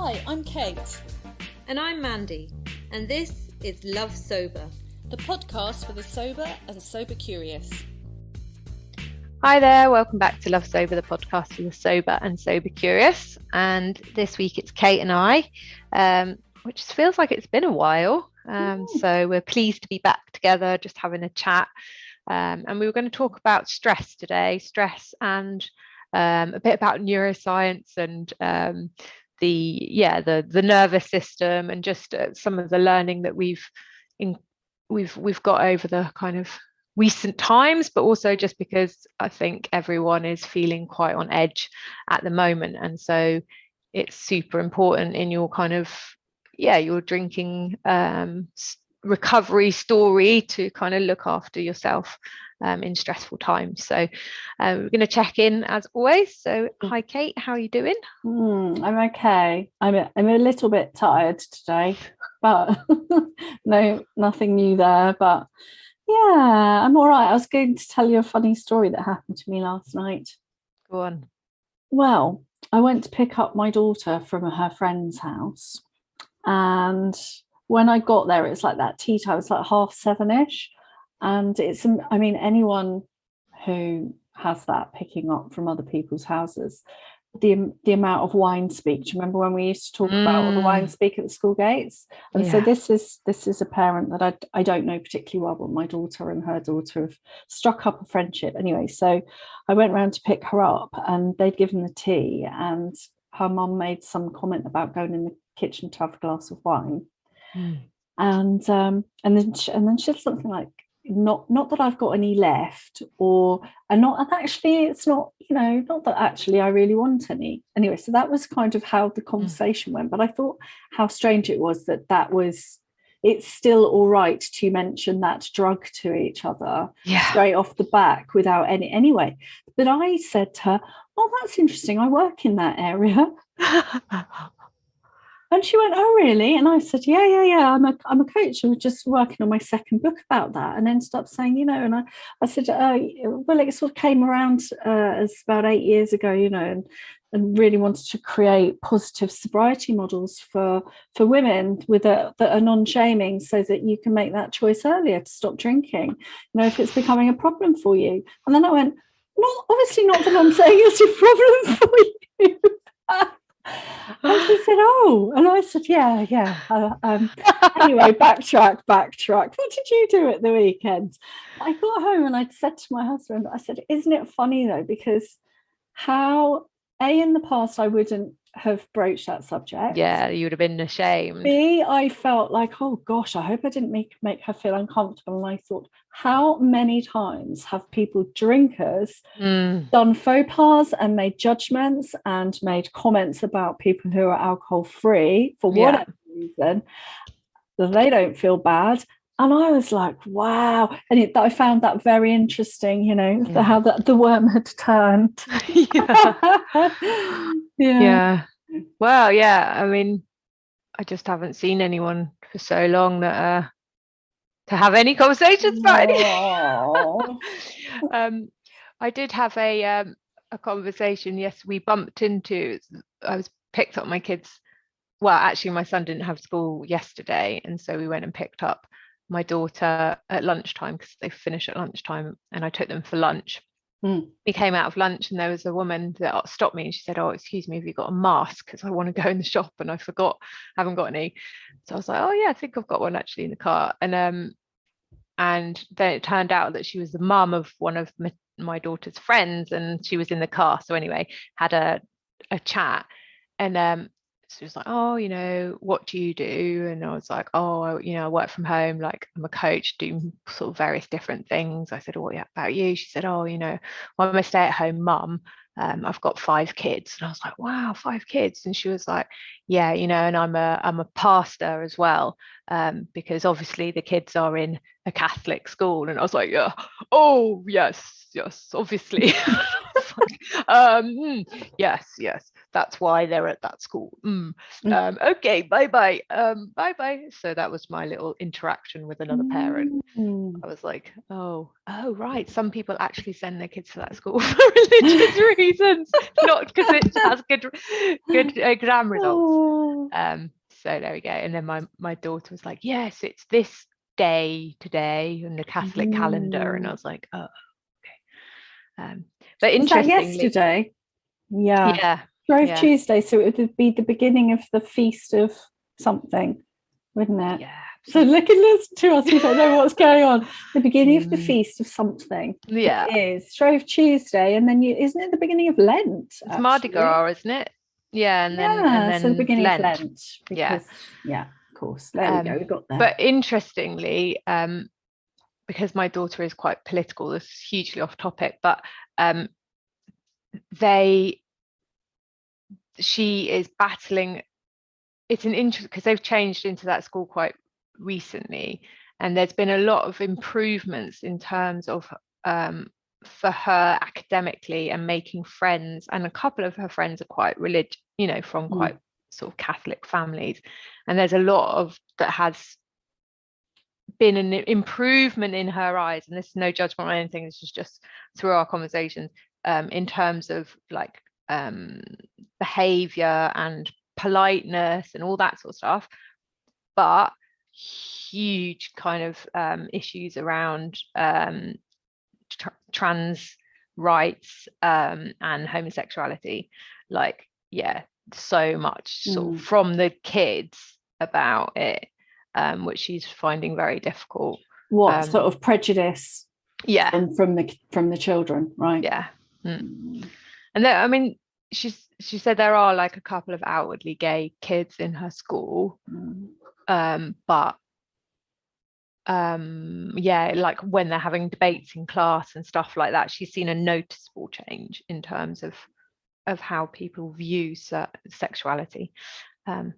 Hi, I'm Kate. And I'm Mandy, and this is Love Sober, the podcast for the sober and sober curious. Hi there, welcome back to Love Sober, the podcast for the sober and sober curious. And this week it's Kate and I, which feels like it's been a while. So we're pleased to be back together, just having a chat. And we were going to talk about stress today, and a bit about neuroscience and the nervous system, and just some of the learning that we've got over the kind of recent times, but also just because I think everyone is feeling quite on edge at the moment, and so it's super important in your kind of your drinking recovery story to kind of look after yourself in stressful times. So we're going to check in as always. So hi Kate, how are you doing? I'm okay. I'm a little bit tired today, but no, nothing new there, but yeah, I'm all right. I was going to tell you a funny story that happened to me last night. Go on. Well, I went to pick up my daughter from her friend's house, and when I got there, it's like that tea time. It's like 7:30ish, and anyone who has that picking up from other people's houses, the amount of wine speak. Do you remember when we used to talk about all the wine speak at the school gates? And so this is a parent that I don't know particularly well, but my daughter and her daughter have struck up a friendship. Anyway, so I went round to pick her up, and they'd given the tea, and her mum made some comment about going in the kitchen to have a glass of wine. And then she said something like, not that I've got any left, not that actually I really want any. Anyway, so that was kind of how the conversation went. But I thought how strange it was it's still all right to mention that drug to each other straight off the back without any. Anyway, but I said to her, "Oh, that's interesting. I work in that area." And she went, "Oh, really?" And I said, yeah. I'm a coach. I was just working on my second book about that, and ended up saying, and I said, well, it sort of came around as about 8 years ago, and really wanted to create positive sobriety models for women that are non-shaming, so that you can make that choice earlier to stop drinking, if it's becoming a problem for you. And then I went, obviously not that I'm saying it's a problem for you. And she said, "Oh," and I said, "Yeah." Anyway, backtrack. What did you do at the weekend? I got home and I said to my husband, I said, "Isn't it funny though, because how in the past I wouldn't have broached that subject. Yeah, you would have been ashamed. B, I felt like, oh gosh, I hope I didn't make her feel uncomfortable." And I thought, how many times have drinkers done faux pas and made judgments and made comments about people who are alcohol free for whatever reason, that they don't feel bad. And I was like, wow. And I found that very interesting, how the worm had turned. Yeah. Well, yeah. I mean, I just haven't seen anyone for so long that to have any conversations about anything. I did have a conversation. Yes, we bumped into. I was picked up my kids. Well, actually, my son didn't have school yesterday, and so we went and picked up my daughter at lunchtime, because they finish at lunchtime, and I took them for lunch. We came out of lunch and there was a woman that stopped me, and she said, "Oh, excuse me, have you got a mask? Because I want to go in the shop and I haven't got any." So I was like, "Oh yeah, I think I've got one actually in the car." And then it turned out that she was the mum of one of my daughter's friends, and she was in the car. So anyway, had a chat, and she was like, "Oh, what do you do?" And I was like, "Oh, I work from home. Like, I'm a coach, do sort of various different things." I said, "Oh, yeah, about you?" She said, "Oh, well, I'm a stay-at-home mum. I've got 5 kids." And I was like, "Wow, 5 kids." And she was like, "Yeah, and I'm a pastor as well, because obviously the kids are in a Catholic school." And I was like, "Yeah, oh yes, obviously." Yes, that's why they're at that school. Okay, bye. So that was my little interaction with another parent. I was like, oh right, some people actually send their kids to that school for religious reasons, not because it has good exam results. So there we go. And then my daughter was like, yes, it's this day today in the Catholic calendar, and I was like, oh, okay. But interestingly, yesterday? Yeah. Yeah. Tuesday, so it would be the beginning of the feast of something, wouldn't it? Yeah. So look and listen to us. We don't know what's going on. The beginning of the feast of something. Yeah. It is Shrove Tuesday, and then isn't it the beginning of Lent? It's Mardi Gras, isn't it? Yeah, and then so the beginning Lent. of Lent. Because, yeah, of course. There we go. We got there. But interestingly, because my daughter is quite political, this is hugely off topic, but she is battling. It's an interest because they've changed into that school quite recently, and there's been a lot of improvements in terms of for her academically and making friends, and a couple of her friends are quite religious, from quite sort of Catholic families, and there's a lot of that has been an improvement in her eyes, and this is no judgment or anything, this is just through our conversations, in terms of like behavior and politeness and all that sort of stuff, but huge kind of issues around trans rights and homosexuality, like so much sort of from the kids about it, which she's finding very difficult. What sort of prejudice from the children, right? And then, I mean, she said there are like a couple of outwardly gay kids in her school, but like when they're having debates in class and stuff like that, she's seen a noticeable change in terms of how people view sexuality and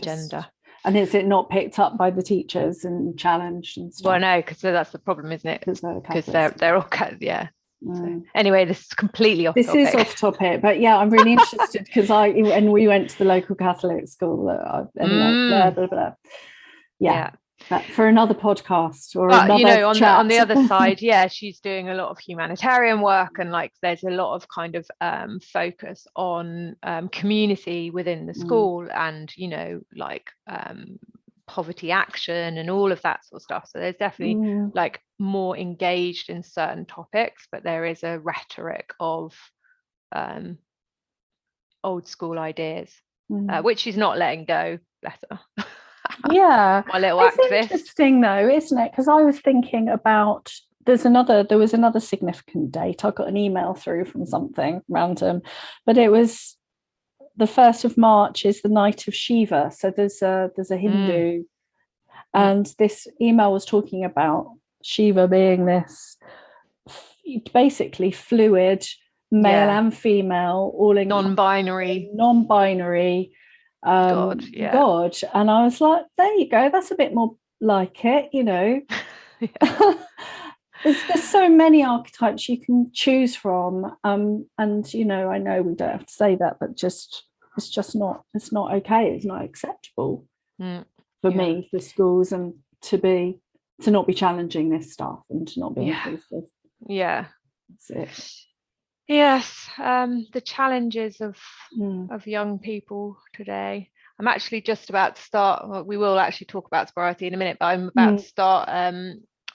gender. And is it not picked up by the teachers and challenged and stuff? Well, no, because that's the problem, isn't it? Because they're all So, anyway, this is completely off topic. This is off topic, but yeah, I'm really interested because we went to the local Catholic school. Blah, blah, blah. Yeah. For another podcast or another chat. On the other side, she's doing a lot of humanitarian work, and like there's a lot of kind of focus on community within the school, and like poverty action and all of that sort of stuff. So there's definitely like more engaged in certain topics, but there is a rhetoric of old school ideas, which she's not letting go. Bless her. Yeah, my little it's activist. Interesting though, isn't it? Because I was thinking about there was another significant date. I got an email through from something random, but it was the 1st of March is the night of Shiva. So there's a Hindu, and this email was talking about Shiva being this basically fluid male and female, all in non-binary. God, and I was like, there you go, that's a bit more like it, there's so many archetypes you can choose from, and I know we don't have to say that, but it's not okay, it's not acceptable for me, for schools, and to not be challenging this stuff and to not be inclusive. That's it. Yes, the challenges of young people today. I'm actually just about to start. Well, we will actually talk about sobriety in a minute, but I'm about to start.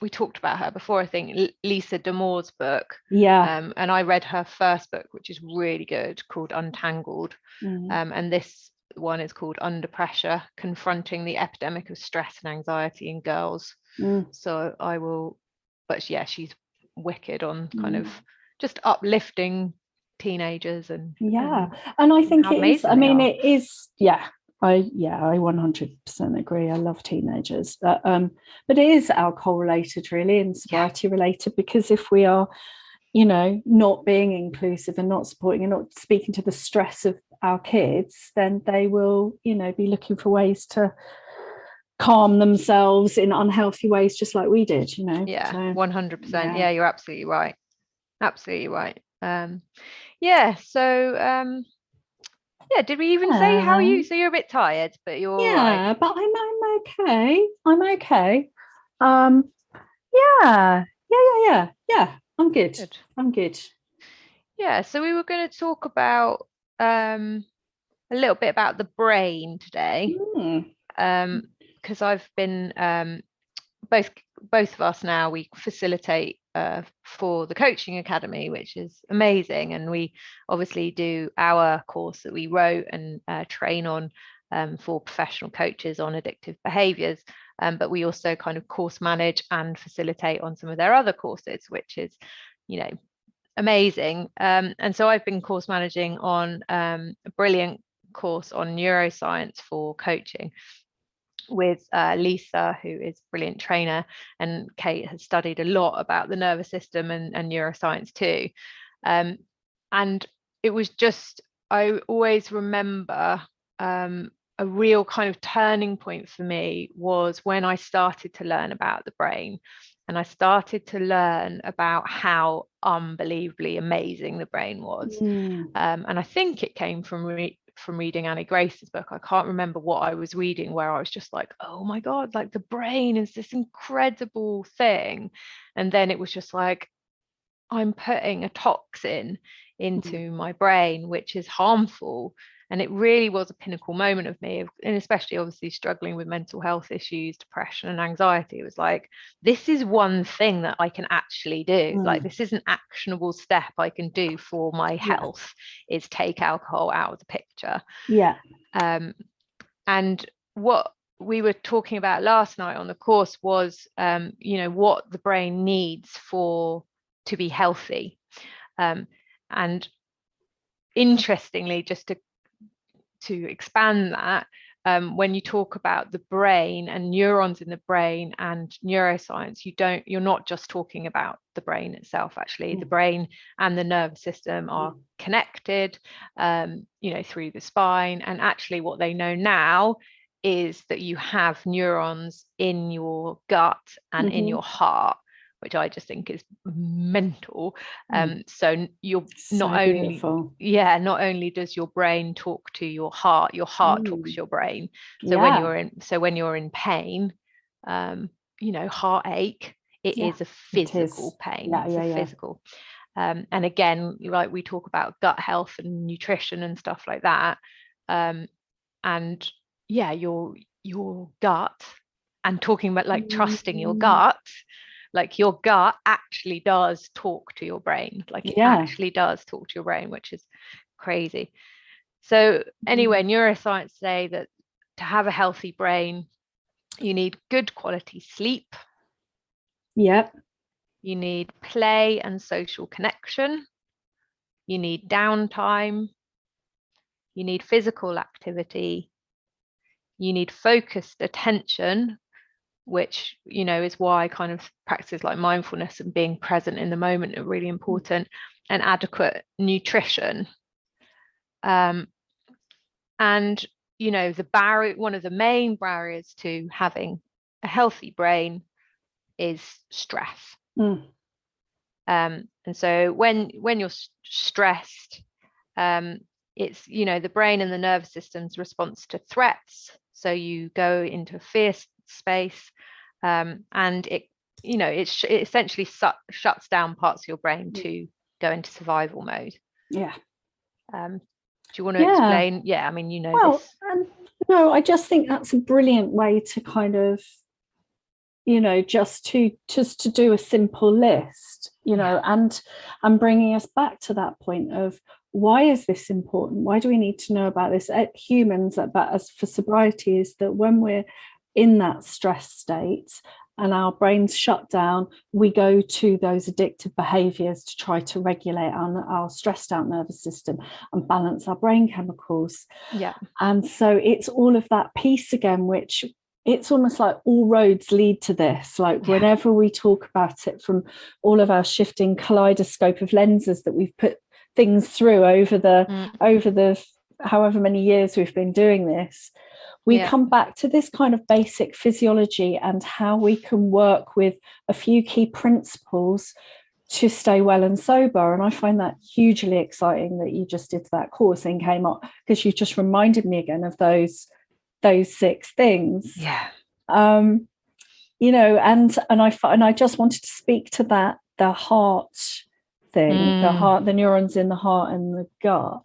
We talked about her before, I think, Lisa D'Amour's book. And I read her first book, which is really good, called Untangled. And this one is called Under Pressure: Confronting the Epidemic of Stress and Anxiety in Girls. So I will, but she's wicked on kind of just uplifting teenagers and I think it is. I mean, it is. I 100% agree. I love teenagers, but it is alcohol related, really, and sobriety related, because if we are, not being inclusive and not supporting and not speaking to the stress of our kids, then they will, be looking for ways to calm themselves in unhealthy ways, just like we did. 100%. Yeah, you're absolutely right. Absolutely right. Did we even say how you? So you're a bit tired, but you're all right. But I'm okay. I'm good. I'm good. Yeah. So we were going to talk about a little bit about the brain today, because I've been both of us now, we facilitate for the Coaching Academy, which is amazing, and we obviously do our course that we wrote and train on for professional coaches on addictive behaviors, but we also kind of course manage and facilitate on some of their other courses, which is, you know, amazing. And so I've been course managing on a brilliant course on neuroscience for coaching with Lisa, who is a brilliant trainer, and Kate has studied a lot about the nervous system and neuroscience too. And it was just, I always remember a real kind of turning point for me was when I started to learn about the brain, and I started to learn about how unbelievably amazing the brain was. And I think it came from reading Annie Grace's book. I can't remember what I was reading, where I was just like, oh my God, like the brain is this incredible thing. And then it was just like, I'm putting a toxin into my brain, which is harmful. And it really was a pinnacle moment of me, and especially obviously struggling with mental health issues, depression and anxiety. It was like, this is one thing that I can actually do. Like, this is an actionable step I can do for my health, is take alcohol out of the picture. And what we were talking about last night on the course was, you know, what the brain needs to be healthy. And interestingly, just to expand that, when you talk about the brain and neurons in the brain and neuroscience, you're not just talking about the brain itself. Actually, the brain and the nervous system are connected, you know, through the spine. And actually what they know now is that you have neurons in your gut and in your heart, which I just think is mental. So you're not only does your brain talk to your heart talks to your brain. So when you're in pain, you know, heartache, it is a physical pain. It's physical. And again, like we talk about gut health and nutrition and stuff like that. And your gut, and talking about like trusting your gut, like your gut actually does talk to your brain, like it actually does talk to your brain, which is crazy. So anyway, neuroscience say that to have a healthy brain, you need good quality sleep. You need play and social connection. You need downtime. You need physical activity. You need focused attention, which, you know, is why kind of practices like mindfulness and being present in the moment are really important, and adequate nutrition. And, you know, one of the main barriers to having a healthy brain is stress. And so when you're stressed, it's, you know, the brain and the nervous system's response to threats. So you go into a fear space, and it, you know, it essentially shuts down parts of your brain to go into survival mode. Do you want to explain? I mean, you know, this. No, I just think that's a brilliant way to kind of, you know, just to do a simple list, you know, and bringing us back to that point of, why is this important? Why do we need to know about this? Humans, but as for sobriety, is that when we're in that stress state and our brains shut down, we go to those addictive behaviors to try to regulate our stressed out nervous system and balance our brain chemicals. And so it's all of that piece again, which it's almost like all roads lead to this. Like whenever we talk about it, from all of our shifting kaleidoscope of lenses that we've put things through over the however many years we've been doing this, we come back to this kind of basic physiology and how we can work with a few key principles to stay well and sober. And I find that hugely exciting that you just did that course and came up, because you just reminded me again of those 6 things. You know, and I just wanted to speak to that, the heart thing, the neurons in the heart and the gut.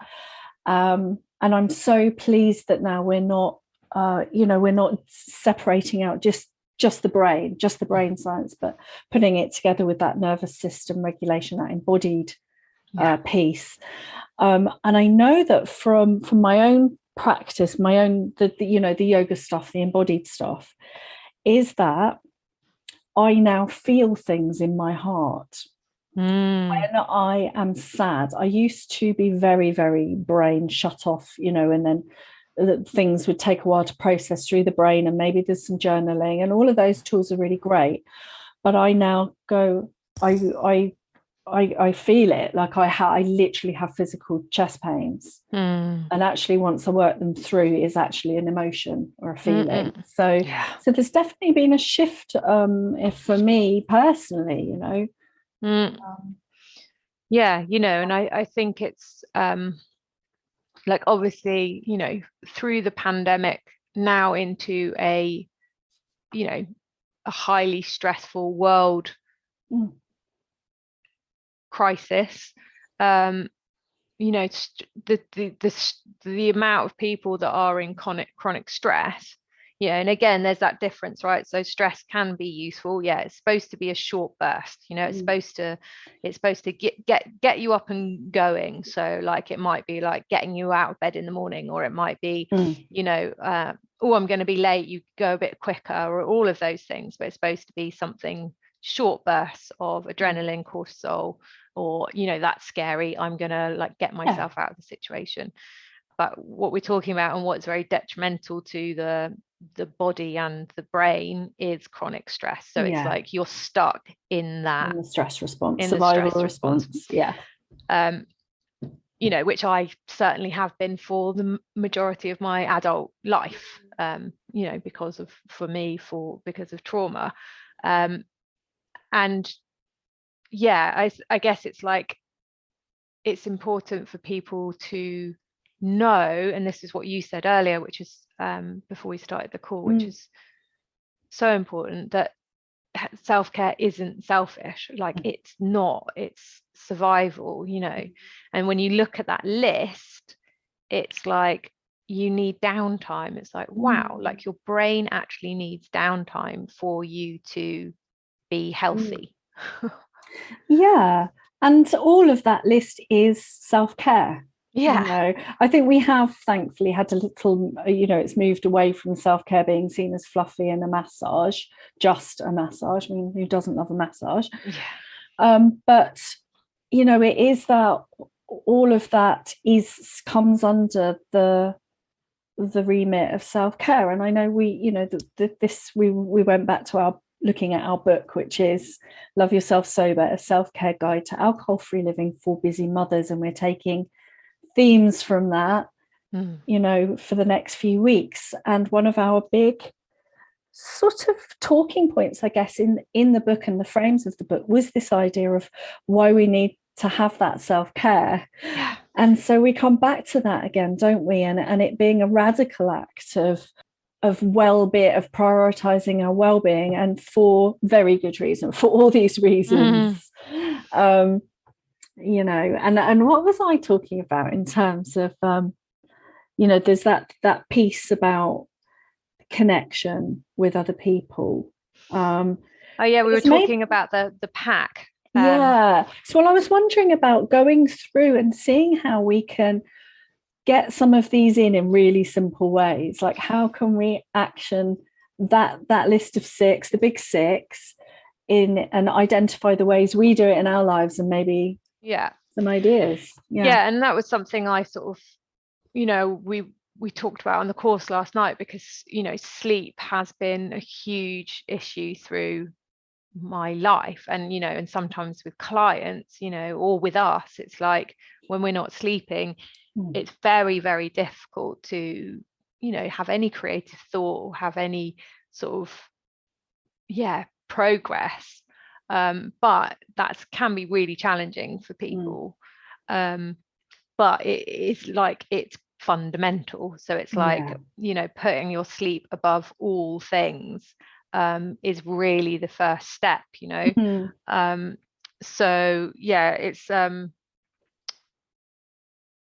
I'm so pleased that now we're not we're not separating out just the brain science, but putting it together with that nervous system regulation, that embodied piece. And I know that from my own practice, my own the yoga stuff, the embodied stuff, is that I now feel things in my heart. When I am sad, I used to be very, very brain shut off, and then things would take a while to process through the brain, and maybe there's some journaling, and all of those tools are really great. But I now go, I feel it, like I literally have physical chest pains, and actually once I work them through is actually an emotion or a feeling. So there's definitely been a shift for me personally, and I think it's like, obviously, through the pandemic now into a highly stressful world crisis, the amount of people that are in chronic stress. And again, there's that difference, right? So stress can be useful. It's supposed to be a short burst. It's supposed to get you up and going. So like, it might be like getting you out of bed in the morning, or it might be I'm going to be late, you go a bit quicker, or all of those things. But it's supposed to be something short bursts of adrenaline, cortisol, or that's scary, I'm gonna like get myself out of the situation. But what we're talking about, and what's very detrimental to the body and the brain, is chronic stress. So it's like you're stuck in that, in the stress response, survival response. Which I certainly have been for the majority of my adult life, because of trauma. And I guess it's like, it's important for people to know, and this is what you said earlier, which is before we started the call, which is so important, that self-care isn't selfish. Like, it's not, it's survival, and when you look at that list, it's like, you need downtime. It's like, wow, like your brain actually needs downtime for you to be healthy. And all of that list is self-care. I think we have thankfully had a little, it's moved away from self-care being seen as fluffy and just a massage. I mean, who doesn't love a massage? But it is that all of that comes under the remit of self-care. And I know we went back to looking at our book, which is Love Yourself Sober, a self-care guide to alcohol-free living for busy mothers, and we're taking themes from that for the next few weeks. And one of our big sort of talking points, I guess, in the book and the frames of the book, was this idea of why we need to have that self-care. And so we come back to that again, don't we? And it being a radical act of well-being, of prioritizing our well-being, and for very good reason, for all these reasons. And what was I talking about in terms of there's that piece about connection with other people. We were talking about the pack. So I was wondering about going through and seeing how we can get some of these in really simple ways. Like, how can we action that list of 6, the big 6, and identify the ways we do it in our lives, and maybe some ideas. And that was something I sort of, we talked about on the course last night, because sleep has been a huge issue through my life, and and sometimes with clients, or with us, it's like, when we're not sleeping, it's very, very difficult to have any creative thought, or have any sort of progress, but that can be really challenging for people. But it's like, it's fundamental. So it's like, putting your sleep above all things is really the first step, so it's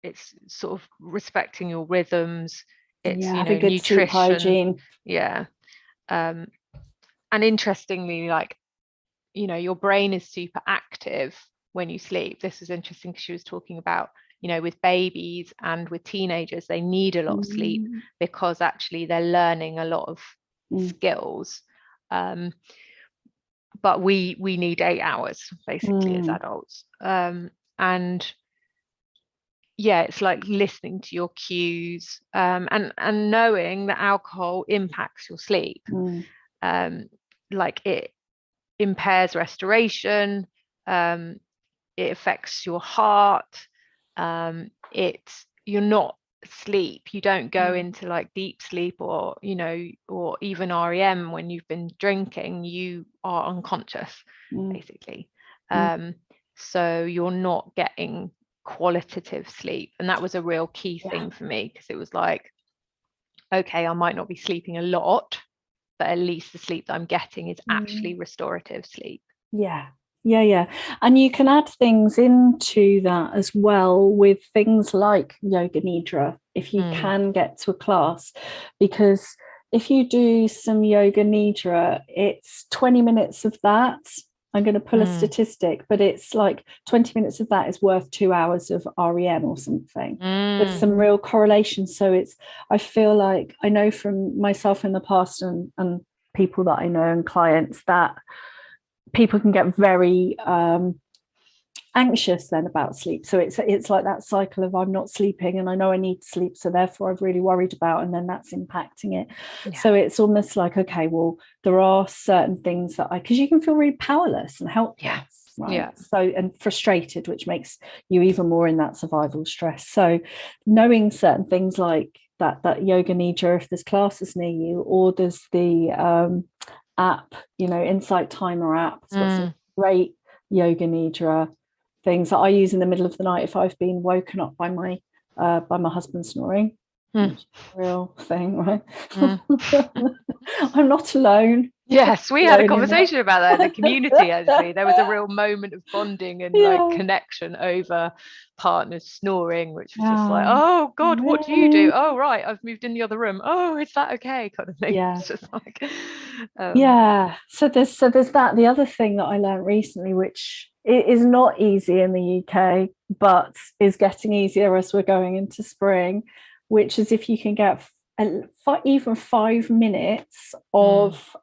it's sort of respecting your rhythms. It's having good sleep nutrition. hygiene. Yeah. And interestingly, like, your brain is super active when you sleep. This is interesting because she was talking about, with babies and with teenagers, they need a lot of sleep because actually they're learning a lot of skills. But we need 8 hours basically as adults. And yeah, it's like listening to your cues, and knowing that alcohol impacts your sleep. Like, it impairs restoration, it affects your heart, you're not asleep, you don't go into like deep sleep or or even REM when you've been drinking, you are unconscious basically. So you're not getting qualitative sleep, and that was a real key thing for me, because it was like, okay, I might not be sleeping a lot, but at least the sleep that I'm getting is actually restorative sleep. Yeah. And you can add things into that as well, with things like yoga nidra, if you can get to a class, because if you do some yoga nidra, it's 20 minutes of that. I'm going to pull a statistic, but it's like 20 minutes of that is worth 2 hours of REM or something. There's some real correlation. So I feel like I know from myself in the past and people that I know and clients, that people can get very anxious then about sleep. So it's like that cycle of, I'm not sleeping and I know I need to sleep, so therefore I've really worried about, and then that's impacting it. So it's almost like, okay, well, there are certain things that because you can feel really powerless and helpless, right? So, and frustrated, which makes you even more in that survival stress. So knowing certain things like that yoga nidra, if there's classes near you, or there's the app, Insight Timer app, it's got some great yoga nidra things that I use in the middle of the night if I've been woken up by my husband snoring. Real thing, right? I'm not alone. Yes, we had a conversation about that in the community. Actually, there was a real moment of bonding and like connection over partners snoring, which was just like, oh God, what do you do? Oh right, I've moved in the other room. Oh, is that okay? Kind of thing. It's just like, So there's that. The other thing that I learned recently, which is not easy in the UK, but is getting easier as we're going into spring, which is if you can get even 5 minutes of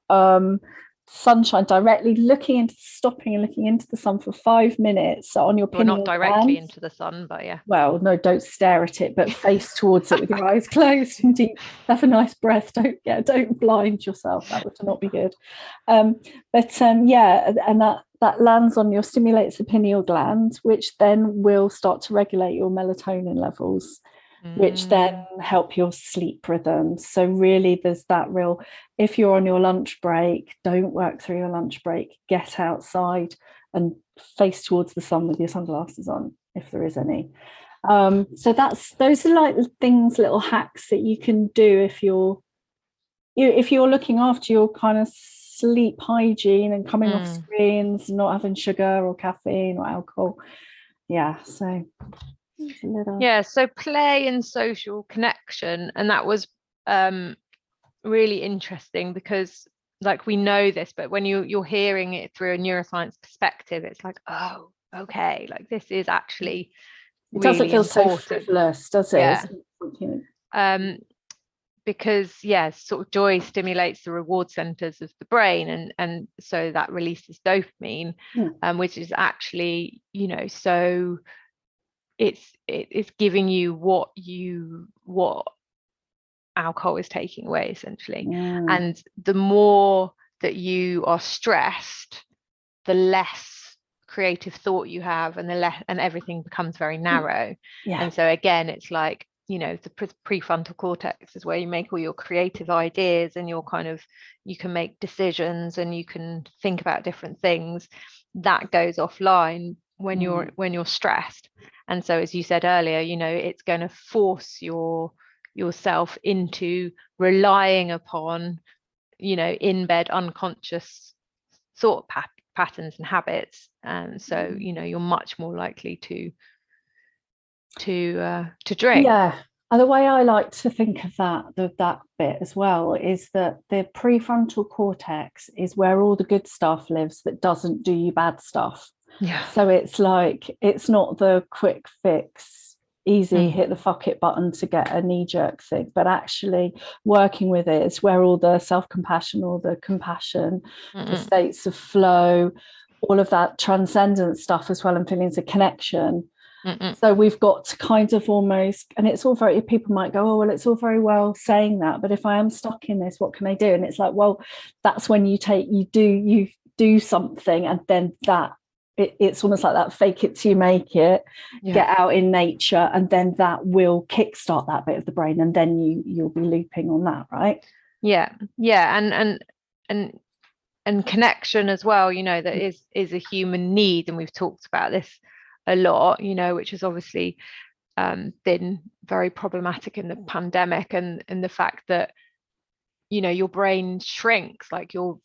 sunshine, directly stopping and looking into the sun for 5 minutes on your pineal not directly gland. into the sun, but well, no, don't stare at it, but face towards it with your eyes closed and deep. Have a nice breath. Don't blind yourself. That would not be good. And that lands on stimulates the pineal gland, which then will start to regulate your melatonin levels, which then help your sleep rhythm. So really there's that real, if you're on your lunch break, don't work through your lunch break, get outside and face towards the sun with your sunglasses on, if there is any. So those are like things, little hacks that you can do if you're looking after your kind of sleep hygiene and coming off screens and not having sugar or caffeine or alcohol. So so play and social connection, and that was really interesting, because like we know this, but when you're hearing it through a neuroscience perspective, it's like, oh, okay, like this is actually it doesn't really feel important. So frivolous, does it? Because sort of joy stimulates the reward centers of the brain, and so that releases dopamine, which is actually, so it's giving you what alcohol is taking away, essentially. And the more that you are stressed, the less creative thought you have, and and everything becomes very narrow. And so again, it's like, the prefrontal cortex is where you make all your creative ideas, and you can make decisions, and you can think about different things. That goes offline when you're stressed. And so, as you said earlier, it's going to force yourself into relying upon, in bed unconscious thought patterns and habits. And so, you're much more likely to to drink. Yeah. And the way I like to think of that bit as well is that the prefrontal cortex is where all the good stuff lives that doesn't do you bad stuff. Yeah. So it's like, it's not the quick fix, easy, hit the fuck it button to get a knee-jerk thing, but actually working with it is where all the self-compassion, all the compassion, the states of flow, all of that transcendent stuff as well, and feelings of connection. So we've got to kind of almost, and it's all very, people might go, oh, well, it's all very well saying that, but if I am stuck in this, what can I do? And it's like, well, that's when you do something, and then that it's almost like that fake it till you make it, get out in nature, and then that will kickstart that bit of the brain, and then you'll be looping on that, right? And connection as well, you know, that is a human need, and we've talked about this a lot, you know, which has obviously been very problematic in the pandemic, and the fact that, you know, your brain shrinks, like your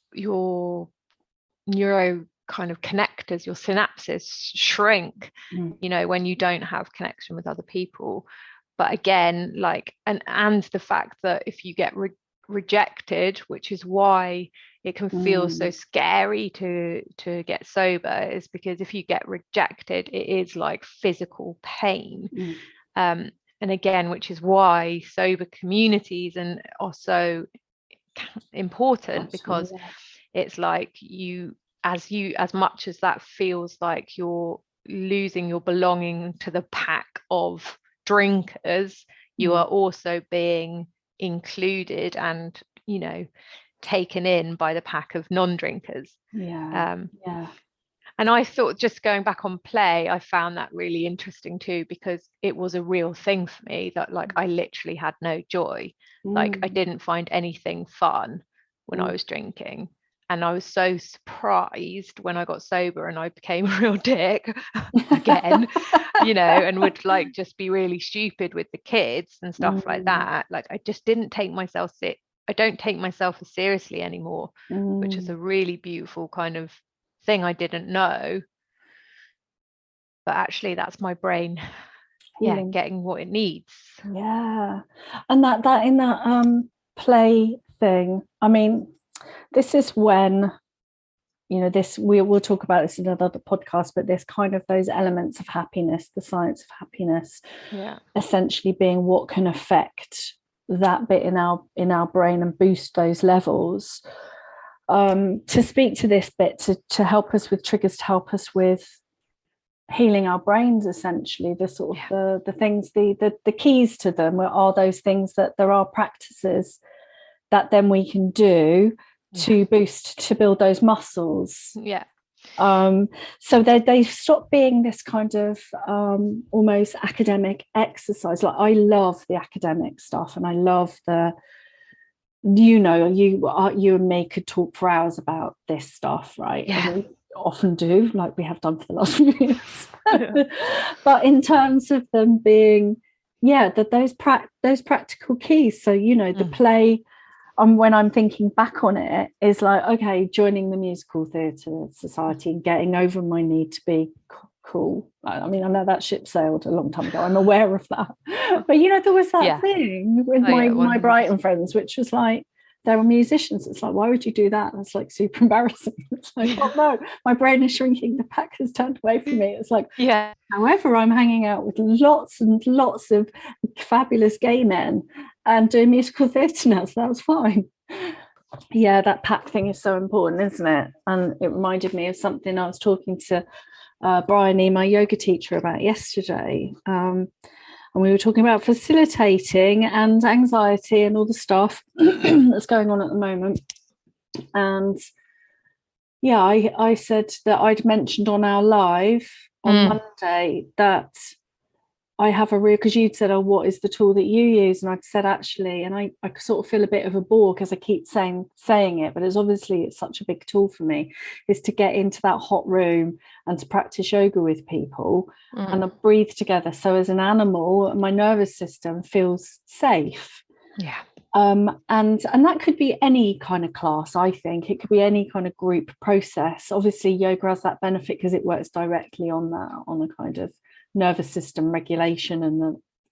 neuro kind of connectors, your synapses shrink, you know, when you don't have connection with other people. But again, like, and the fact that if you get rejected, which is why it can feel so scary to get sober, is because if you get rejected, it is like physical pain. And again, which is why sober communities are so important. Absolutely. Because it's like as much as that feels like you're losing your belonging to the pack of drinkers, you are also being included and, you know, taken in by the pack of non-drinkers. And I thought, just going back on play, I found that really interesting too, because it was a real thing for me that, like, I literally had no joy. Like, I didn't find anything fun when I was drinking. And I was so surprised when I got sober and I became a real dick again, you know, and would like just be really stupid with the kids and stuff like that. Like, I just didn't take myself I don't take myself as seriously anymore, which is a really beautiful kind of thing I didn't know. But actually, that's my brain, getting what it needs. Yeah. And that in that play thing, I mean, this is when, you know, we'll talk about this in another podcast, but this kind of those elements of happiness, the science of happiness, essentially being what can affect that bit in our brain and boost those levels. To speak to this bit, to help us with triggers, to help us with healing our brains, essentially, the sort of the things, the keys to them are those things that there are practices that then we can do to boost, to build those muscles. So they stop being this kind of almost academic exercise. Like, I love the academic stuff, and I love you know, you and me could talk for hours about this stuff, right? And we often do, like we have done for the last few years. But in terms of them being those practical keys, so, you know, the play, when I'm thinking back on it, is like, okay, joining the musical theatre society and getting over my need to be cool. I mean, I know that ship sailed a long time ago, I'm aware of that, but, you know, there was that thing with my Brighton friends, which was like, they were musicians. It's like, why would you do that? That's like super embarrassing. It's like, oh no, my brain is shrinking, the pack has turned away from me. It's like, however, I'm hanging out with lots and lots of fabulous gay men and doing musical theatre now, so that was fine. Yeah, that pack thing is so important, isn't it? And it reminded me of something I was talking to Bryony, my yoga teacher, about yesterday. And we were talking about facilitating and anxiety and all the stuff that's going on at the moment. And I said that I'd mentioned on our live on Monday that I have because you'd said, oh, what is the tool that you use? And I'd said, actually, and I sort of feel a bit of a bore because I keep saying it, but it's such a big tool for me, is to get into that hot room and to practice yoga with people and I breathe together. So as an animal, my nervous system feels safe. And that could be any kind of class. I think it could be any kind of group process. Obviously, yoga has that benefit because it works directly on that, on a kind of nervous system regulation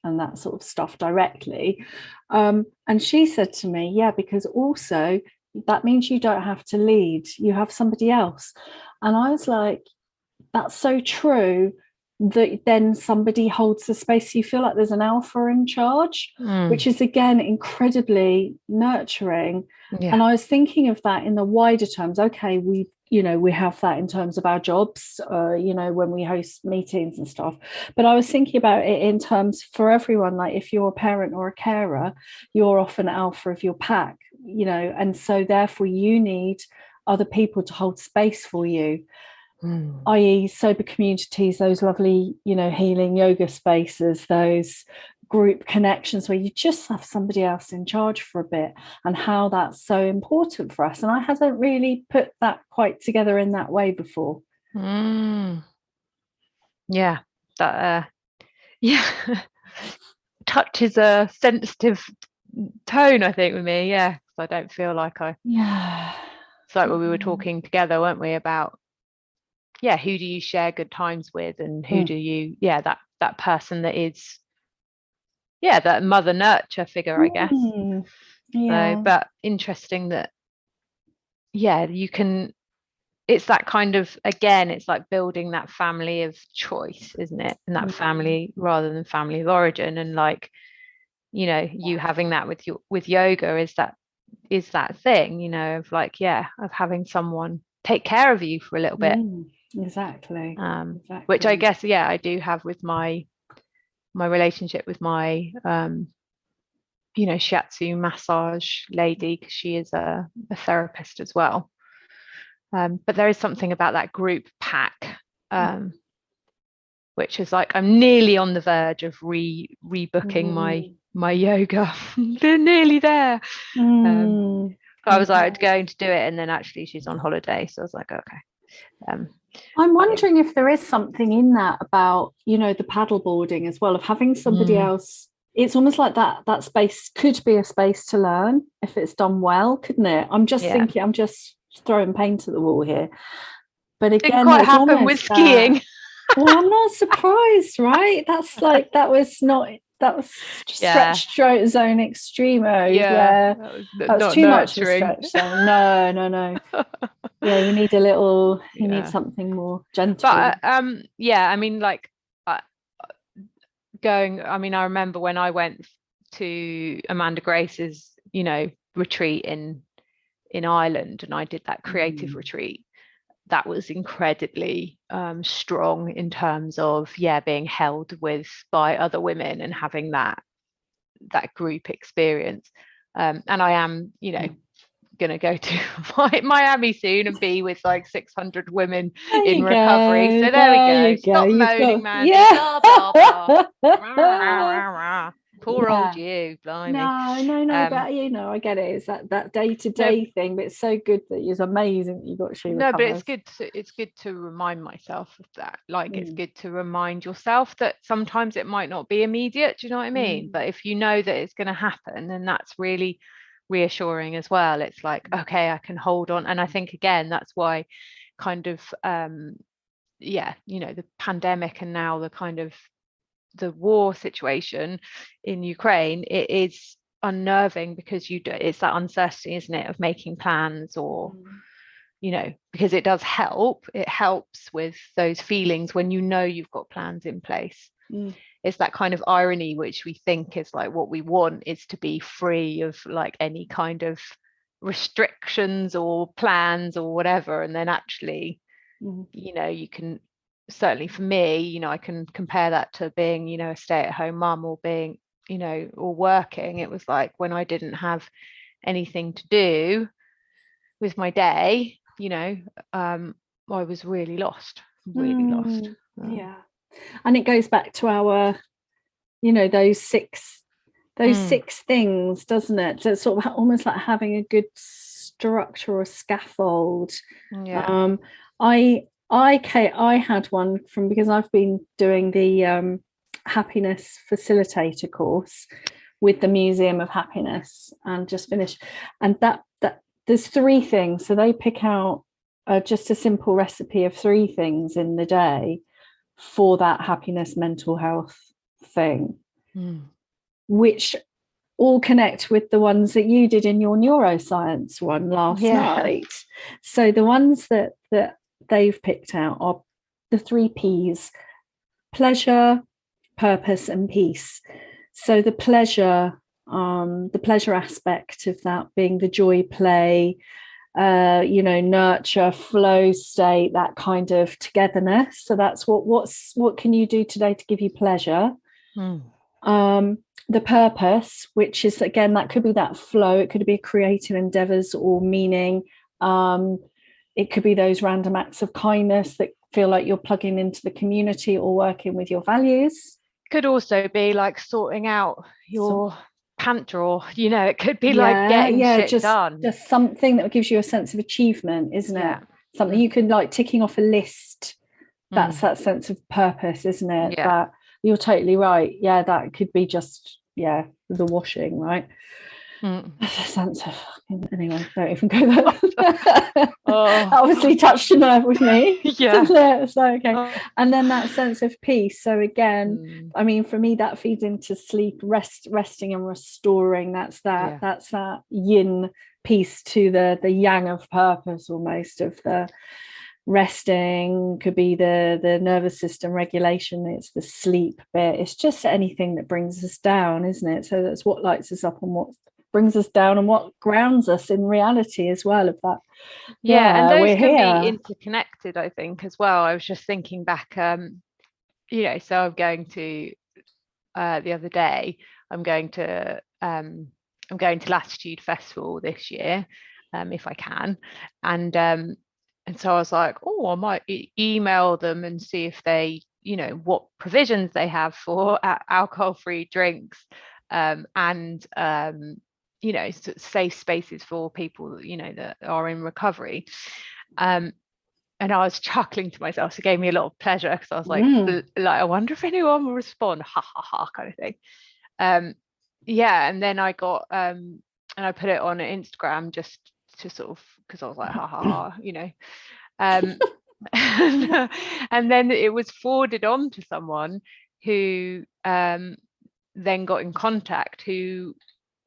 and that sort of stuff directly. And she said to me, yeah, because also that means you don't have to lead, you have somebody else. And I was like, that's so true, that then somebody holds the space. You feel like there's an alpha in charge, which is again incredibly nurturing. And I was thinking of that in the wider terms. Okay, we have that in terms of our jobs, when we host meetings and stuff. But I was thinking about it in terms for everyone, like if you're a parent or a carer, you're often alpha of your pack, and so therefore you need other people to hold space for you. I.e. sober communities, those lovely, healing yoga spaces, those group connections where you just have somebody else in charge for a bit, and how that's so important for us. And I hadn't really put that quite together in that way before. Yeah, that touch is a sensitive tone, I think, with me. Yeah, because I don't feel like it's like when we were talking together, weren't we, about who do you share good times with, and who do you that person that is that mother nurture figure, I guess. So, but interesting that you can, it's that kind of, again, it's like building that family of choice, isn't it? And that family rather than family of origin. And like, you having that with yoga is that thing, of like, of having someone take care of you for a little bit. Exactly. Which I guess I do have with my relationship with my shiatsu massage lady, because she is a therapist as well. But there is something about that group pack, which is like, I'm nearly on the verge of rebooking my yoga. They're nearly there. I was like going to do it, and then actually she's on holiday, so I was like, okay. I'm wondering if there is something in that about, the paddle boarding as well, of having somebody else. It's almost like that space could be a space to learn if it's done well, couldn't it? I'm just thinking, I'm just throwing paint at the wall here. But again, didn't quite happen with skiing. Well, I'm not surprised, right? That's like, that was stretch zone extremo. That was too much of a stretch zone. No. You need a little, you need something more gentle. But I mean, like I remember when I went to Amanda Grace's, retreat in Ireland, and I did that creative retreat. That was incredibly strong in terms of being held with by other women and having that group experience. And I am, going to go to Miami soon and be with like 600 women in recovery. So there we go. Stop moaning, Mandy. Blah, blah, blah. Poor old you, blimey. No, but I get it. It's that day-to-day thing, but it's so good that it's amazing that you got to recover. But it's good to remind myself of that. Like, it's good to remind yourself that sometimes it might not be immediate. Do you know what I mean? But if you know that it's going to happen, then that's really reassuring as well. It's like, okay, I can hold on. And I think, again, that's why kind of the pandemic and now the kind of the war situation in Ukraine, it is unnerving, because it's that uncertainty, isn't it, of making plans, or because it helps with those feelings when you've got plans in place. It's that kind of irony, which we think is like what we want, is to be free of like any kind of restrictions or plans or whatever. And then actually, you can, certainly for me, I can compare that to being, a stay-at-home mum, or being, or working. It was like when I didn't have anything to do with my day, I was really lost. And it goes back to our, those six things, doesn't it? So it's sort of almost like having a good structure or scaffold. I had one because I've been doing the happiness facilitator course with the Museum of Happiness, and just finished. And that there's 3 things. So they pick out just a simple recipe of 3 things in the day, for that happiness, mental health thing, which all connect with the ones that you did in your neuroscience one last night. So the ones that they've picked out are the 3 P's: pleasure, purpose, and peace. So the pleasure aspect of that being the joy, play, nurture, flow state, that kind of togetherness. So that's what can you do today to give you pleasure? The purpose, which is, again, that could be that flow, it could be creative endeavors or meaning, it could be those random acts of kindness that feel like you're plugging into the community or working with your values. Could also be like sorting out your pant drawer, it could be like getting shit done. Just something that gives you a sense of achievement, isn't it? Something you can, like, ticking off a list. That's that sense of purpose, isn't it? That you're totally right. That could be just the washing, right? A sense of, anyway, don't even go there. Obviously touched a nerve with me. So okay. And then that sense of peace. So again, I mean, for me, that feeds into sleep, resting and restoring. That's that yin piece to the yang of purpose, almost, of the resting. Could be the nervous system regulation, it's the sleep bit, it's just anything that brings us down, isn't it? So that's what lights us up and what brings us down and what grounds us in reality as well, of that. And those can be interconnected, I think, as well. I was just thinking back, so I'm going to the other day, I'm going to Latitude Festival this year, if I can, and so I was like, I might email them and see if they, what provisions they have for alcohol-free drinks, and safe spaces for people, that are in recovery. And I was chuckling to myself. So it gave me a lot of pleasure, because I was like, I wonder if anyone will respond, ha ha ha, kind of thing. And then I got and I put it on Instagram just to sort of, because I was like, ha ha ha, and then it was forwarded on to someone who then got in contact, who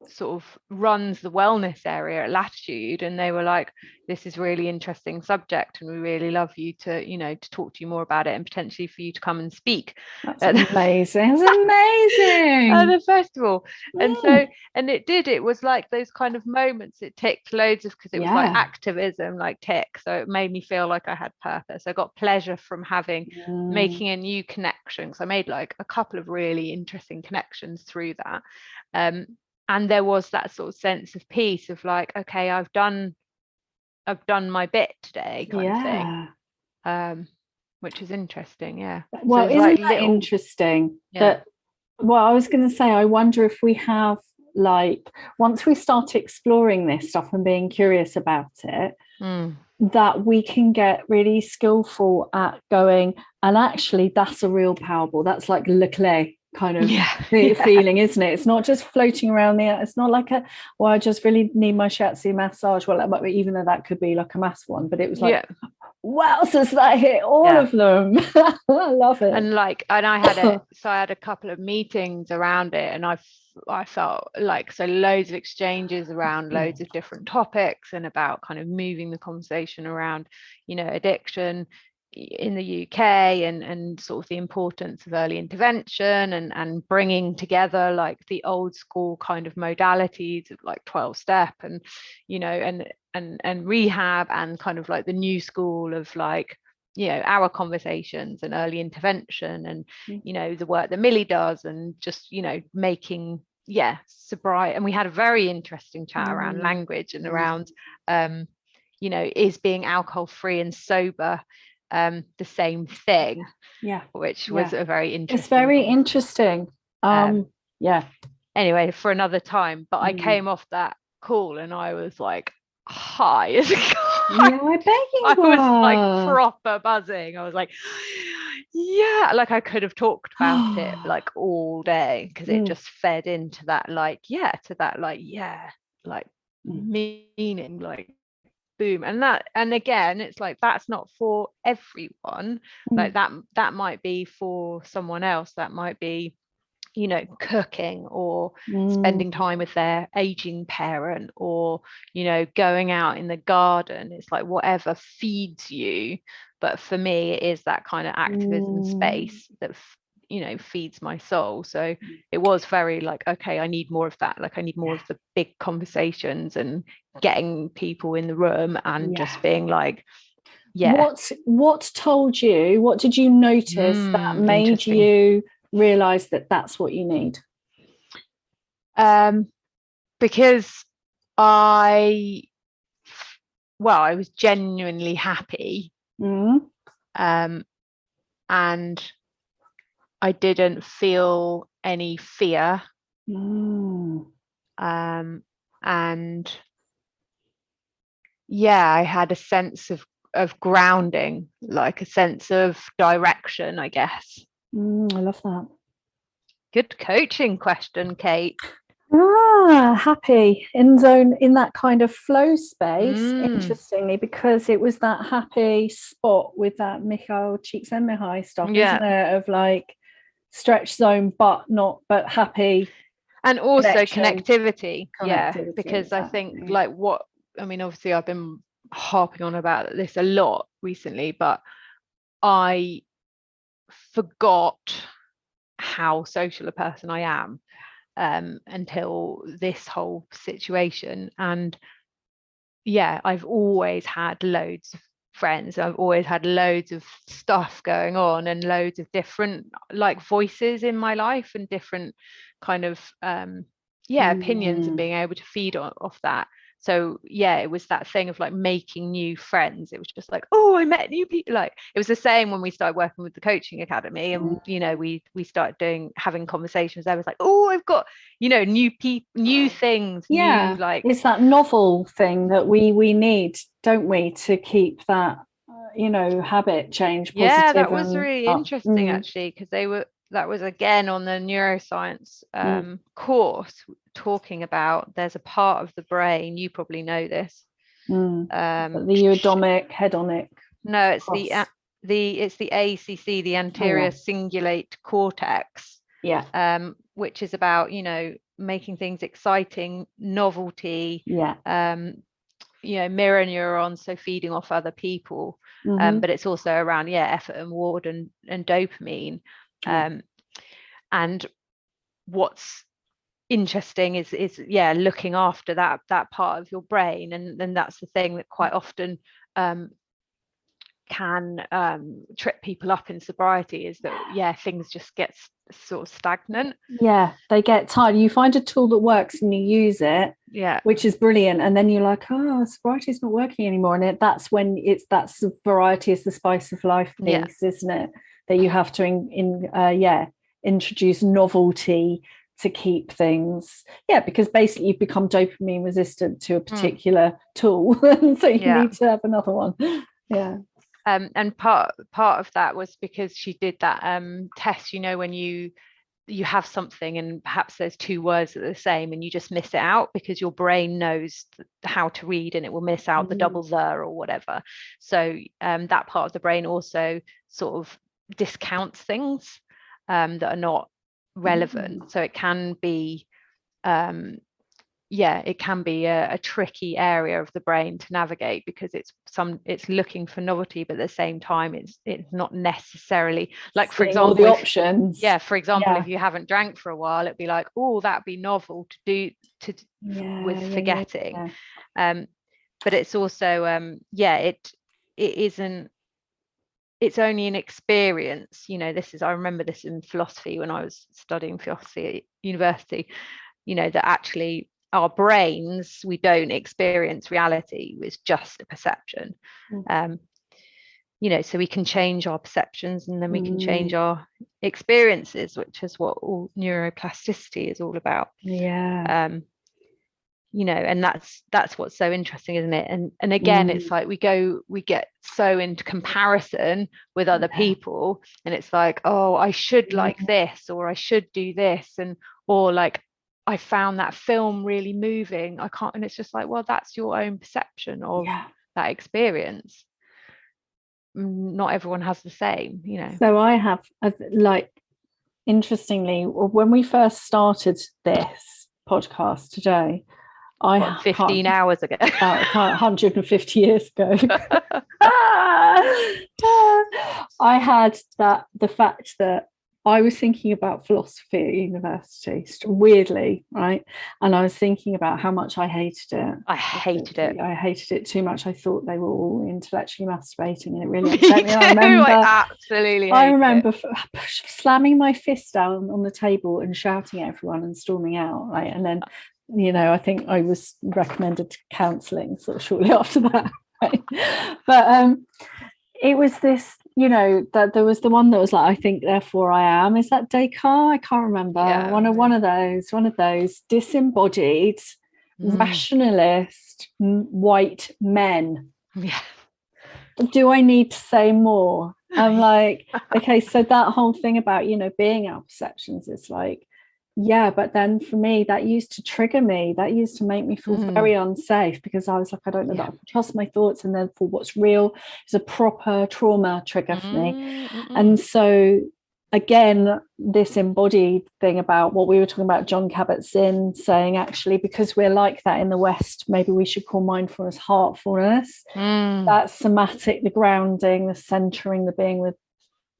sort of runs the wellness area at Latitude, and they were like, this is really interesting subject, and we really love you to to talk to you more about it, and potentially for you to come and speak. That's amazing. It's amazing. At the festival. And it was like those kind of moments, it ticked loads of, because it was like activism, like tick, so it made me feel like I had purpose. I got pleasure from making a new connection, so I made like a couple of really interesting connections through that. And there was that sort of sense of peace, of like, okay, I've done my bit today, kind of thing, which is interesting. Well, so isn't that interesting? That, well, I was going to say, I wonder if we have, like, once we start exploring this stuff and being curious about it, that we can get really skillful at going, and actually that's a real Powerball, that's like le clé kind of feeling, isn't it? It's not just floating around there. It's not like I just really need my shiatsu massage. Well, even though that could be like a mass one, but it was like, wow, so that hit all of them. I love it. And I had a couple of meetings around it, and I felt like, so loads of exchanges around loads of different topics, and about kind of moving the conversation around, addiction in the UK, and sort of the importance of early intervention, and bringing together like the old school kind of modalities of like 12-step and and rehab, and kind of like the new school of like our conversations and early intervention, and the work that Millie does, and just making sobriety. And we had a very interesting chat around language, and around is being alcohol free and sober the same thing, which was a very interesting, it's very interesting. Anyway, for another time. But I came off that call and I was like high as a I bet you I was like proper buzzing. I was like, like I could have talked about it like all day, because it just fed into that meaning, like boom. And again, it's like, that's not for everyone. Like that might be for someone else. That might be, you know, cooking, or spending time with their aging parent, or, you know, going out in the garden. It's like whatever feeds you. But for me, it is that kind of activism space that you know, feeds my soul. So it was very like, okay, I need more of that. Like I need more of the big conversations and getting people in the room and just being like, what told you, what did you notice that made you realize that that's what you need? Because I was genuinely happy, and I didn't feel any fear, and I had a sense of grounding, like a sense of direction, I guess. I love that. Good coaching question, Kate. Happy in zone, in that kind of flow space, interestingly, because it was that happy spot with that Michal Csikszentmihalyi stuff, isn't it, of like stretch zone but happy, and also connectivity. Because exactly. I think like obviously I've been harping on about this a lot recently, but I forgot how social a person I am until this whole situation. And I've always had loads of friends, I've always had loads of stuff going on, and loads of different like voices in my life, and different kind of opinions, and being able to feed off that. So it was that thing of like making new friends. It was just like, oh, I met new people. Like it was the same when we started working with the coaching academy, and you know, we started having conversations. I was like, oh, I've got, you know, new people, new things, new, like, it's that novel thing that we need, don't we, to keep that you know, habit change positive. That was really interesting actually, because that was again on the neuroscience course, talking about there's a part of the brain, you probably know this, the eudaimoc hedonic. No, it's the ACC, the anterior cingulate cortex, which is about, you know, making things exciting, novelty, you know, mirror neurons, so feeding off other people, but it's also around effort and reward and dopamine. And what's interesting is looking after that part of your brain, and then that's the thing that quite often can trip people up in sobriety, is that things just get sort of stagnant. They get tired. You find a tool that works and you use it, which is brilliant, and then you're like, oh, sobriety is not working anymore. And that's when that sobriety is the spice of life piece, isn't it, that you have to introduce novelty to keep things, because basically you've become dopamine resistant to a particular tool, and so you need to have another one. And part of that was because she did that test, you know, when you have something and perhaps there's two words that are the same and you just miss it out because your brain knows how to read, and it will miss out the double there or whatever. So that part of the brain also sort of discounts things that are not relevant. So it can be it can be a tricky area of the brain to navigate, because it's looking for novelty, but at the same time it's not necessarily, like, for example, all the options. For example, if you haven't drank for a while, it'd be like, oh, that'd be novel to do with forgetting. But it's also it isn't, it's only an experience, you know. I remember this in philosophy when I was studying philosophy at university, you know, that actually our brains, we don't experience reality, it's just a perception. You know, so we can change our perceptions, and then we can change our experiences, which is what all neuroplasticity is all about. You know, and that's what's so interesting, isn't it? And again, it's like we get so into comparison with other people, and it's like, oh, I should like this, or I should do this, or like, I found that film really moving, I can't, and it's just like, well, that's your own perception of that experience. Not everyone has the same, you know. So I have, like, interestingly, when we first started this podcast today, I 15 hours ago, 150 years ago, I had the fact that I was thinking about philosophy at university, weirdly, right? And I was thinking about how much I hated it. I hated it. I hated it too much. I thought they were all intellectually masturbating, and it really upset me. I remember slamming my fist down on the table and shouting at everyone and storming out, right? And then, you know, I think I was recommended to counselling sort of shortly after that, right? But it was this, you know, that there was the one that was like, I think, therefore I am. Is that Descartes? I can't remember. Yeah. One of those disembodied, rationalist white men. Yeah. Do I need to say more? I'm like, okay, so that whole thing about, you know, being our perceptions is like, yeah, but then for me, that used to trigger me. That used to make me feel very unsafe, because I was like, I don't know that I can trust my thoughts, and therefore what's real is a proper trauma trigger for me. And so, again, this embodied thing about what we were talking about, John Kabat-Zinn saying, actually, because we're like that in the West, maybe we should call mindfulness heartfulness. That somatic, the grounding, the centering, the being with,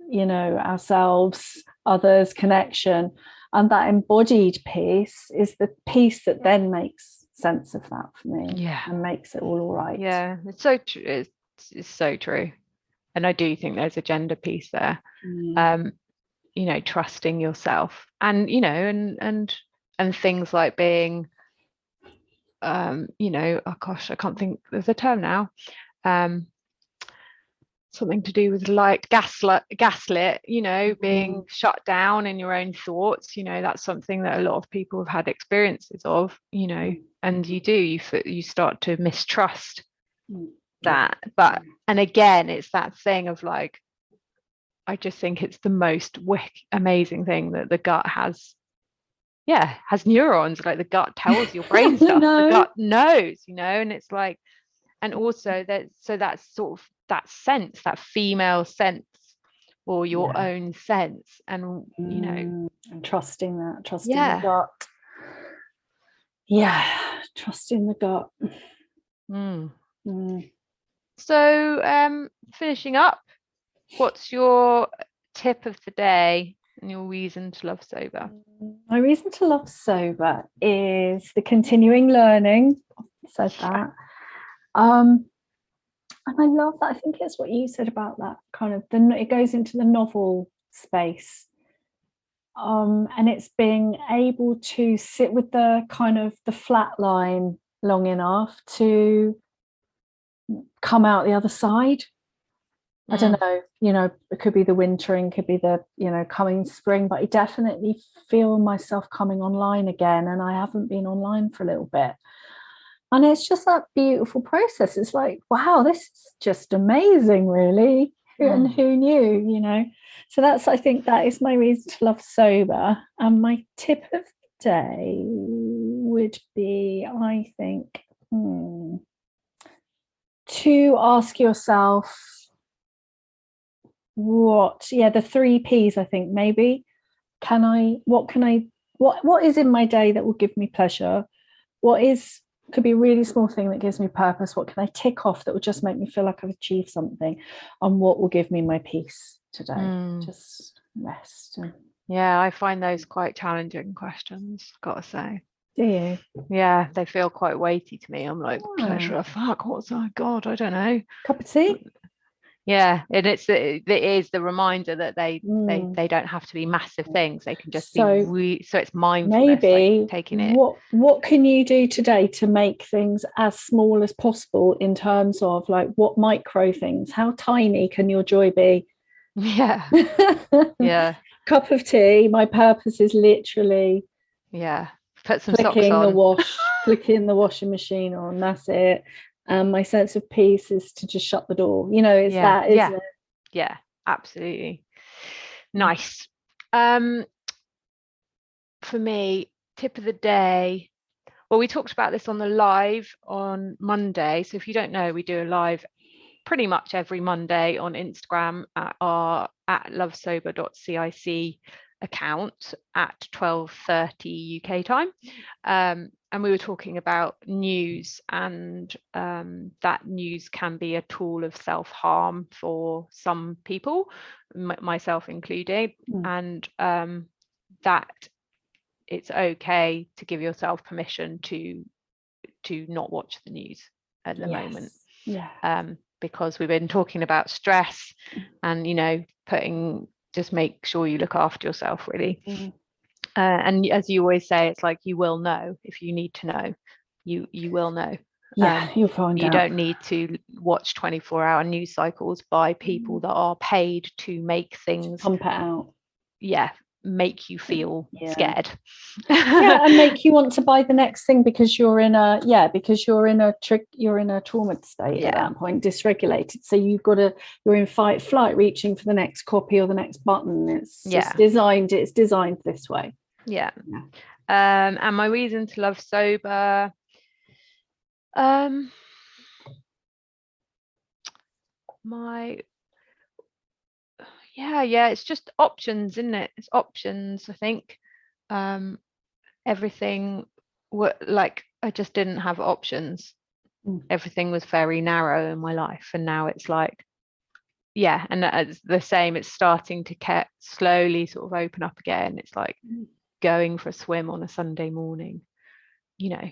you know, ourselves, others, connection. And that embodied piece is the piece that then makes sense of that for me, and makes it all right. Yeah, it's so true. It's so true. And I do think there's a gender piece there. You know, trusting yourself, and, you know, and things like being, you know, oh gosh, I can't think, there's a term now. Something to do with, like, gaslit, you know, being shut down in your own thoughts. You know, that's something that a lot of people have had experiences of, you know, and you start to mistrust that. But, and again, it's that thing of, like, I just think it's the most amazing thing that the gut has neurons. Like, the gut tells your brain stuff. The gut knows, you know, and it's like, and also that's sort of that sense, that female sense, or your own sense, and, you know, and trusting the gut. Trusting the gut. So finishing up, what's your tip of the day and your reason to love sober? My reason to love sober is the continuing learning. I said that. And I love that. I think it's what you said about that kind of, it goes into the novel space. And it's being able to sit with the kind of the flat line long enough to come out the other side. I don't know, you know, it could be the wintering, could be the, you know, coming spring, but I definitely feel myself coming online again, and I haven't been online for a little bit. And it's just that beautiful process. It's like, wow, this is just amazing, really. And who knew, you know? So I think that is my reason to love sober. And my tip of the day would be, I think, to ask yourself the 3 Ps, I think, maybe. What is in my day that will give me pleasure? Could be a really small thing that gives me purpose. What can I tick off that will just make me feel like I've achieved something? And what will give me my peace today? Just rest. Yeah, I find those quite challenging questions, gotta say. Do you? Yeah, they feel quite weighty to me. I'm like, pleasure, fuck, what's that? God, I don't know. Cup of tea? Yeah, and it is the reminder that they don't have to be massive things. They can just be so it's mindfulness, maybe, like taking it. What can you do today to make things as small as possible, in terms of, like, what micro things? How tiny can your joy be? Yeah. Yeah. Cup of tea. My purpose is literally put some socks on. Flicking the washing machine on. That's it. And my sense of peace is to just shut the door. You know, it's that, isn't it? Yeah, absolutely. Nice. For me, tip of the day, Well, we talked about this on the live on Monday. So if you don't know, we do a live pretty much every Monday on Instagram at our @lovesober.cic account at 12:30 UK time. And we were talking about news, and that news can be a tool of self-harm for some people, myself included, and that it's okay to give yourself permission to not watch the news at the moment. Because we've been talking about stress and, you know, just make sure you look after yourself, really. And as you always say, it's like, you will know if you need to know. You will know. You'll find out. You don't need to watch 24-hour news cycles by people that are paid to make things pump it out. Make you feel scared. And make you want to buy the next thing because you're in a trauma state at that point, dysregulated. So you're in fight flight, reaching for the next copy or the next button. It's designed this way. And my reason to love sober, it's just options, isn't it? It's options. I think everything like, I just didn't have options. Everything was very narrow in my life, and now it's like, and it's the same. It's starting to slowly sort of open up again. It's like going for a swim on a Sunday morning, you know,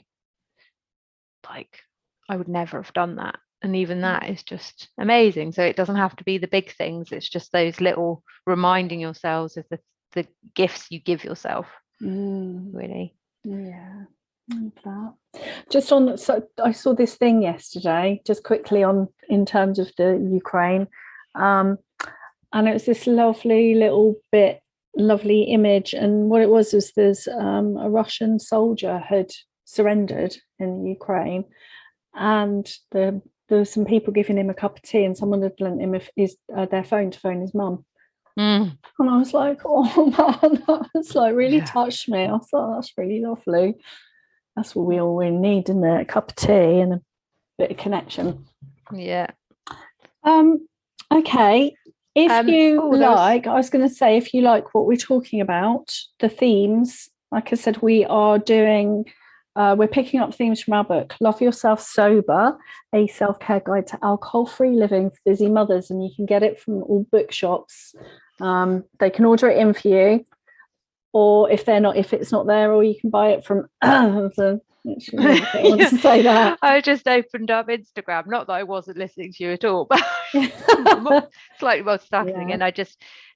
like I would never have done that. And even that is just amazing. So it doesn't have to be the big things. It's just those little reminding yourselves of the gifts you give yourself. Really. Just on, so I saw this thing yesterday, just quickly in terms of the Ukraine, and it was this lovely image. And what it was there's a Russian soldier had surrendered in Ukraine, and there were some people giving him a cup of tea, and someone had lent him their phone to phone his mum. And I was like, oh man, that's like really touched me. I thought, that's really lovely. That's what we all really need, isn't it? A cup of tea and a bit of connection. Okay. If you like, I was going to say, if you like what we're talking about, the themes, like I said, we are doing. We're picking up themes from our book, Love Yourself Sober, a self-care guide to alcohol-free living for busy mothers. And you can get it from all bookshops. They can order it in for you, or if it's not there, or you can buy it from I want to say that. I just opened up Instagram, not that I wasn't listening to you at all, but slightly multitasking, and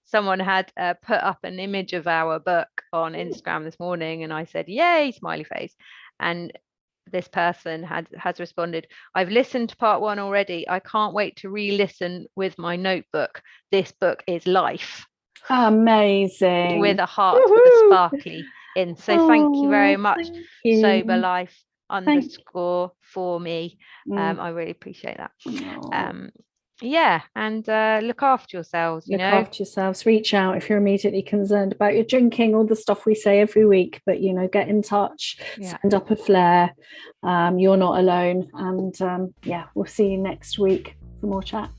someone had put up an image of our book on Instagram this morning, and I said, yay, smiley face. And this person has responded, I've listened to part 1 already. I can't wait to re-listen with my notebook. This book is life. Amazing. With a heart with a sparkly in. So thank you very much. Sober life _ for me. I really appreciate that. And look after yourselves. Look after yourselves. Reach out if you're immediately concerned about your drinking, all the stuff we say every week. But get in touch. Send up a flare. You're not alone. And we'll see you next week for more chat.